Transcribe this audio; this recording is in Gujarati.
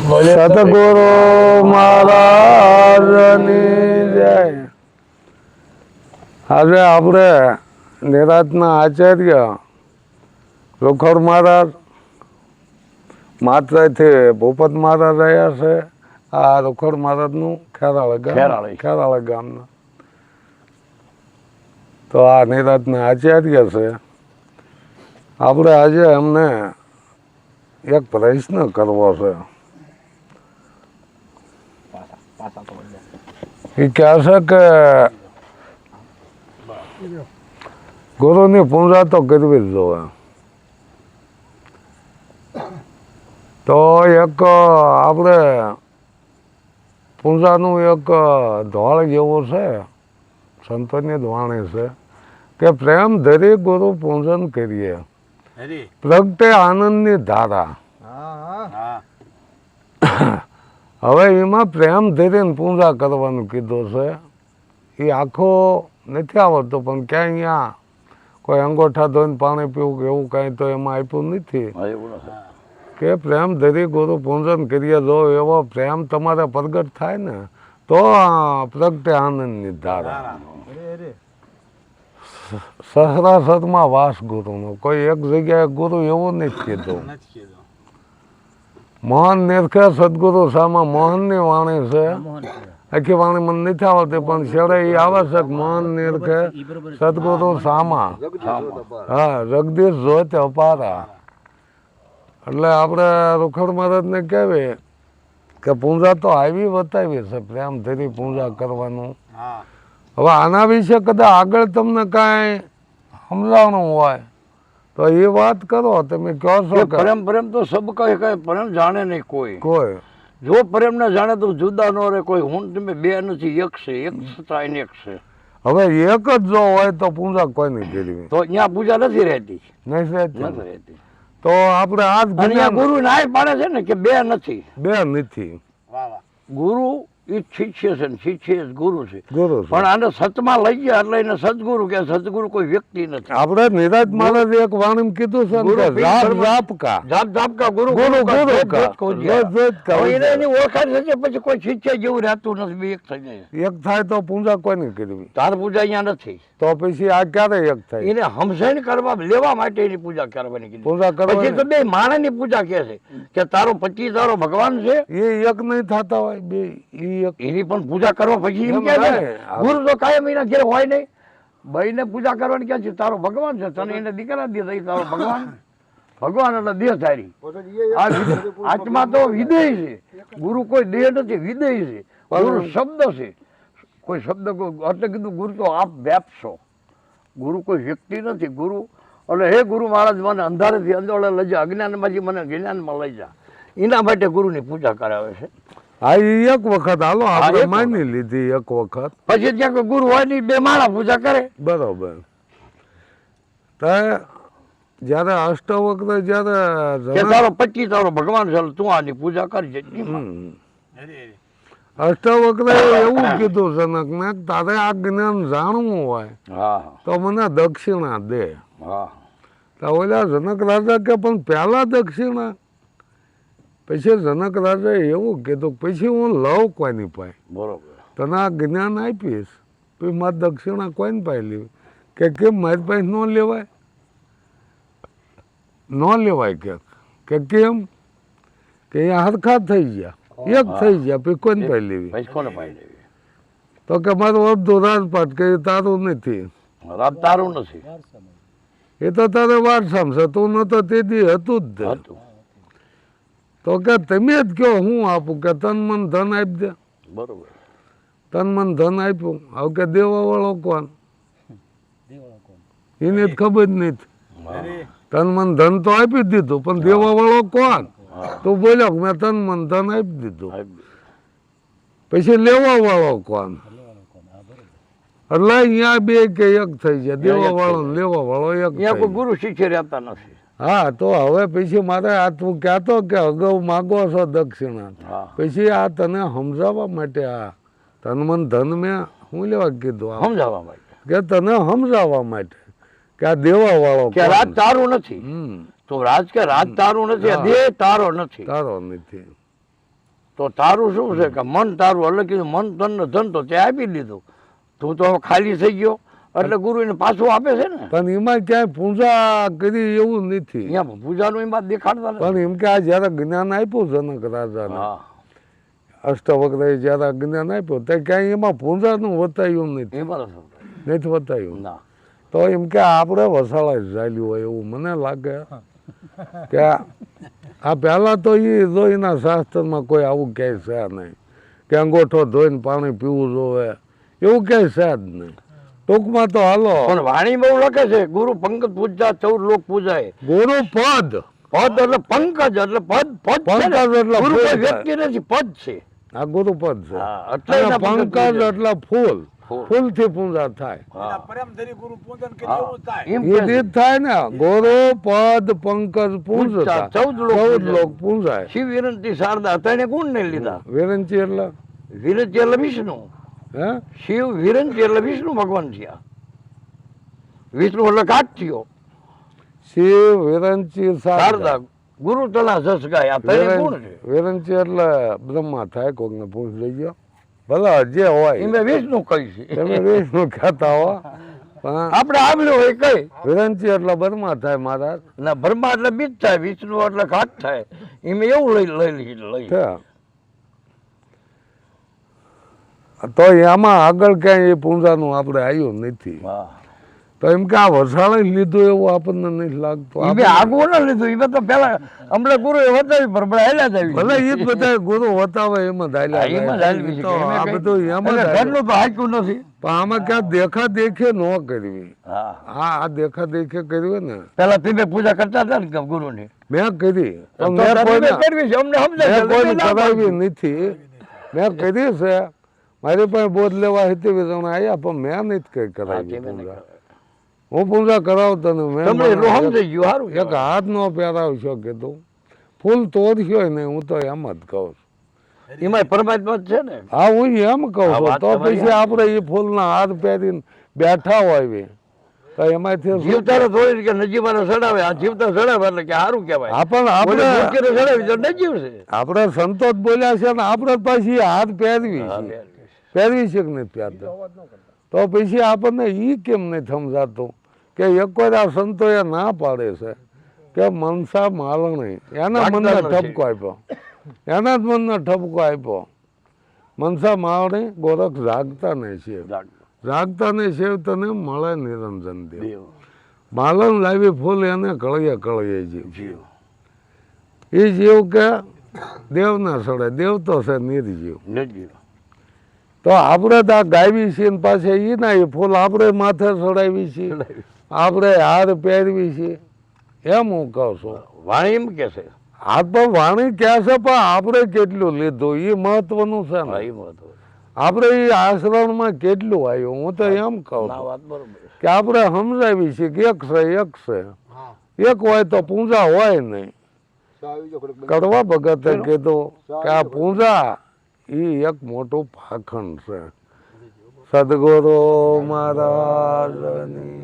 સતગુરુ મહારાજની જય. આજે આપણે નિરાતના આચાર્ય રોખડ મહારાજ માત્રથી ભૂપત મહારાજ રહ્યા છે. આ રોખડ મહારાજનું ખેરાળા ગામના. તો આ નિરાતના આચાર્ય છે. આપણે આજે એમને એક પ્રશ્ન કરવો છે. એ કહે છે કે ગુરુની પૂજા તો કરવી જ જોઈએ. તો એક આપણે પૂજાનું એક ધોળ જેવું છે, સંતોની ધોવાણી છે કે પ્રેમ ધરી ગુરુ પૂજન કરીએ, પ્રગટે આનંદની ધારા. હવે એમાં પ્રેમ ધરીને પૂજા કરવાનું કીધું છે. એ આખો નથી આવડતો, પણ ક્યાંય અહીંયા કોઈ અંગોઠા ધોઈને પાણી પીવું કે એવું કાંઈ તો એમાં આપ્યું નથી કે પ્રેમ ધરી ગુરુ પૂજન કરીએ. જો એવો પ્રેમ તમારે પ્રગટ થાય ને તો પ્રગટે આનંદની ધારા. સહરાસરમાં વાસ ગુરુનો કોઈ એક જગ્યાએ ગુરુ એવું નથી કીધું. મોહન નિરખે સદગુરુ સામા મોહનની વાણી છે. આખી વાણી મને નથી આવડતી, પણ છેડે એ આવે છે કે મોહન નિરખે સદગુરુ સામા, હા, જગદીશ જોત અપારા. એટલે આપણે રોખડ મહારાજને કહેવી કે પૂજા તો આવી બતાવી છે, પ્રેમ ધરી પૂજા કરવાનું. હવે આના વિશે કદાચ આગળ તમને કાંઈ સમજાવવાનું હોય તો એ વાત કરો. તમે કહો છો કે પ્રેમ તો સબ કહે પ્રેમ જાણે નહીં કોઈ. જો પ્રેમ ને જાણે તો જુદા ન રહે કોઈ. હું તમે બે નથી, એક છે, એક છતાં એક છે. હવે એક જ જો હોય તો પૂજા કોઈ નહીં કરવી, તો ત્યાં પૂજા નથી રહેતી. નથી રહેતી. તો આપણે આ ગુરુ ના પાડે છે ને કે બે નથી. ગુરુ એ શિષ્ય છે ને શિષ્ય ગુરુ છે. પણ આને સતમાં લઈ ગયા એટલે એને સદગુરુ કે. સદગુરુ કોઈ વ્યક્તિ નથી. આપણે નિરાજ મહારાજ એક વાણી કીધું છે એની ઓળખાણ થશે પછી કોઈ શિષ્ય જેવું રહેતું નથી. એક થઈ જાય, એક થાય તો પૂજા કોઈ નહીં કરવી. તાર પૂજા અહીંયા નથી તો પછી આ ક્યારે એક થાય? એને સમજણ કરવા લેવા માટે એની પૂજા કરવાની કીધી. પૂજા કરવાની તો બે માણસ ની પૂજા કે છે કે તારો પતિ તારો ભગવાન છે. એ એક નહીં થતા હોય બે, એની પણ પૂજા કરવા પછી એમ કે ગુરુ તો કાયમ એના ઘેર હોય નહીં. ભાઈ ને પૂજા કરવાની ક્યાં છે? તારો ભગવાન છે, તને એને દીકરા દે તારો ભગવાન. ભગવાન એટલે દેહ ધારી. આત્મા તો વિદેહ છે. ગુરુ કોઈ દેહ નથી, વિદેહ છે. ગુરુ શબ્દ છે. કોઈ શબ્દ એટલે કીધું ગુરુ તો આપ વ્યાપશો. ગુરુ કોઈ વ્યક્તિ નથી. ગુરુ એટલે હે ગુરુ મહારાજ મને અંધારેથી અંજોળે લઈ જા, અજ્ઞાનમાંથી મને જ્ઞાનમાં લઈ જા. એના માટે ગુરુની પૂજા કરાવે છે. હા, એક વખત હાલો આપણે માની લીધી એક વખત. પછી ત્યાં કોઈ ગુરુ હોય નહીં, બે માળા પૂજા કરે. બરોબર. જયારે અષ્ટવક્ર જયારે તારો પતિ તારો ભગવાન છે તું આની પૂજા કરજે. અષ્ટવક્ર એવું કીધું જનક ને તારે આ જ્ઞાન જાણવું હોય તો મને દક્ષિણા દે. તો ઓલા જનક રાજા કે પણ પહેલા દક્ષિણા. પછી જનક રાજાએ એવું કીધું પછી હું લઉં કોઈની પાસે. બરોબર. તને આ જ્ઞાન આપીશ પછી મારે દક્ષિણા કોઈને પાસે લેવી. કે કેમ મારી પાસે ન લેવાય? ન લેવાય કે કેમ? કે એ હરખા થઈ ગયા, એક થઈ ગયા, પછી કોઈને પાસે લેવી? તો કે મારું અડધું રાજપાટ કે તારું નથી. તારું નથી, એ તો તારે વારસામાં છે. તું નતો તે દી હતું જ. તો કે તમે જ કહો હું આપું. કે તન મન ધન આપી દે. બરોબર. તન મન ધન આપ્યું. હવે કે દેવા વાળો કોણ? એને જ ખબર જ નથી. તન મન ધન તો આપી દીધું, પણ દેવા વાળો કોણ? તું બોલ્યો મેં તન મન ધન આપી દીધું, પછી લેવા વાળો કોણ? એટલે અહીંયા બે કે એક થઈ જાય. દેવા વાળો ને લેવા વાળો એક. ગુરુ શિષ્ય રહેતા નથી. હા, તો હવે પછી મારે આ તું કહેતો કે અગાઉ માગો છો દક્ષિણા, પછી આ તને સમજાવવા માટે આ તન મન ધન મેં હું લેવા કીધું? સમજાવવા માટે. કે તને સમજાવવા માટે કે આ દેવા વાળો કે રાજ તારું નથી. તો રાજ કે રાજ તારું નથી, દેહ તારો નથી. તારો નથી. તો તારું શું છે કે મન તારું એટલે કીધું મન તન ને ધન તો તે આપી દીધું, તું તો હવે ખાલી થઈ ગયો એટલે ગુરુ એને પાછું આપે છે ને. પણ એમાં ક્યાંય પૂજા કરી એવું નથી. અહીંયા પૂજાનું એમાં દેખાડતા નથી. પણ એમ કે આ જયારે જ્ઞાન આપ્યું જનક રાજાને, હા અષ્ટવક્રએ જયારે જ્ઞાન આપ્યું તે ક્યાંય એમાં પૂજાનું વતાયું નથી, એમાં નથી વતાયું. ના તો એમ કે આપણે વસાળા ચાલ્યું હોય એવું મને લાગે કે આ પહેલા તો એ જોઈના શાસ્ત્રમાં કોઈ આવું ક્યાંય છે નહીં કે અંગોઠો ધોઈને પાણી પીવું જોવે, એવું ક્યાંય છે જ નહીં. ટૂંકમાં તો હાલો પણ વાણી બહુ લખે છે ગુરુ પંકજ પૂજા 14 લોક પૂજાય. ગુરુ પદ, પદ એટલે પંકજ એટલે પદ, પદ છે ને. પંકજ એટલે ગુરુ ફૂલ કોઈ થાય. વ્યક્તિ નથી, પદ છે. આ ગુરુ પદ છે. હા, એટલે અને એના પંકજ પંકજ પૂજા. એટલે ફૂલ, ફૂલ. ફૂલથી પૂજા થાય. હા. પરમધરી ગુરુ પૂજન કરી હા. એવું થાય. એમ એ કે છે. રીત થાય ને, ગુરુ પદ પંકજ પૂજતા, 14 લોક 14 લોક પૂજાય. પૂજાય. શિવ વિરંતી શારદા ત્રણે ગુણ ને લીધા. વિરંચી એટલે વિરંતી એટલે વિષ્ણુ, હે શિવ વિરંતી એટલે વિષ્ણુ ભગવાન થયા. વિષ્ણુ એટલે કાટ થયો. શિવ વિરંચી શારદા. શારદા ગુરુ તલા જસ ગાય, આ ત્રણે ગુણ છે. વિરંચી એટલે બ્રહ્મા થાય, કોકને પૂછ લેજો, ભલે જે હોય એમે વિષ્ણુ કહી છે. તમે વિષ્ણુ કહેતા હો, પણ આપણે આવ્યું હોય કઈ વિરંચી એટલે બ્રહ્મા થાય મહારાજ. ના, બ્રહ્મા એટલે બીજ થાય, વિષ્ણુ એટલે ઘાટ થાય. એમ એવું લઈ છે. તો આમાં આગળ ક્યાંય એ પૂંજાનું આપણે આવ્યું નથી. હા. તો એમ કે આ વસાળે લીધું એવું આપણને નથી લાગતું. ઈ બે આગવું ન લીધું, ઈ બે તો પેલા હમણાં ગુરુ એ વતાવી પર હેલા જ આવી. ભલે એ જ બધા ગુરુ વતાવે એમાં હા, એમાં જ ધાયલા હાલવી છે. તો એમાં આ કઈ- બધું એમાં જ એટલે હાલ્યું. ઘરનું તો હાંક્યું નથી. પણ આમાં ક્યાં દેખા દેખે ન કરવી. હા. આ દેખા દેખે કરવી ને પેલા તમે પૂજા કરતા હતા ને ગુરુની, મેં કરી, તો પણ મેં તમે કોઈને કરવી છે, અમને સમજાય મેં છે, કોઈને તમે ના કરાવી પાડો. નથી. મેં કરી છે, મારી પાસે બોધ લેવા હતી જણ આવ્યા, પણ મેં નથી કઈ હા, કરાવી તમે નહીં પૂજા. કરો. હું પૂજા કરાવતો ને મેં તમને એટલું મને સમજાઈ ગયું, સારું એક કહેવાય. હાથ નો પહેરાવશો કીધું, ફૂલ તોડ્યો ને હું તો એમ જ કહું છું. એમાંય પરમાત્મા જ છે ને. હા હું એમ કહું આ છું. વાત તો તમારી પછી આપણે એ ફૂલના હાથ પહેરીને બેઠા હોય તો એમાંથી શું? જીવતા થોડી કે નજીવાને ચડાવે, આ જીવતા ચડાવે એટલે કે સારું કહેવાય. હા, પણ આપણે આપણે મૂર્તિને ચડાવી તો નજીવ છે. આપણે સંતો જ બોલ્યા છે ને, આપણે પછી હાથ પહેરવી હા, છે. પહેરવી છે કે નથી પહેરતા? તો પછી આપણને ઈ કેમ નહીં સમજાતું કે એક વાર આ સંતોએ ના પાડે છે કે મનસા માલણી એના મનને વાગદાનો છે. ઠપકો આપ્યો, એના જ મનને ઠપકો આપ્યો. મનસા માલણી ગોરખ જાગતા નહીં છે, જાગતા નહીં છે તને મળે નિરંજન દેવ. દેવ. માલણ લાવી ફૂલ એને કળીએ કળીએ જીવ. જીવ. એ જીવ કે દેવ ના સડે, દેવ તો છે નિર્જીવ. નજીવ. તો આપણે તો આ ગાવી છીએ ને પાછે એ ના એ ફૂલ આપણે માથે ચડાવી છીએ, આપણે હાર પહેરવી છીએ. એમ હું કહું છું. વાણી એમ કે છે. આ તો વાણી ક્યાં છે, પણ આપણે કેટલું લીધું એ મહત્વનું છે હા, ને. એ મહત્વ. આપણે એ આશ્રમમાં કેટલું આવ્યું, હું તો એમ કહું ના, છું વાત બરોબર છે. કે આપણે સમજાવી છીએ કે એક છે, એક છે. એક હોય તો પૂજા હોય નહીં. કડવા ભગતે કીધું કે આ પૂજા એ એક મોટું પાખંડ છે. સદગુરુ મહારાજની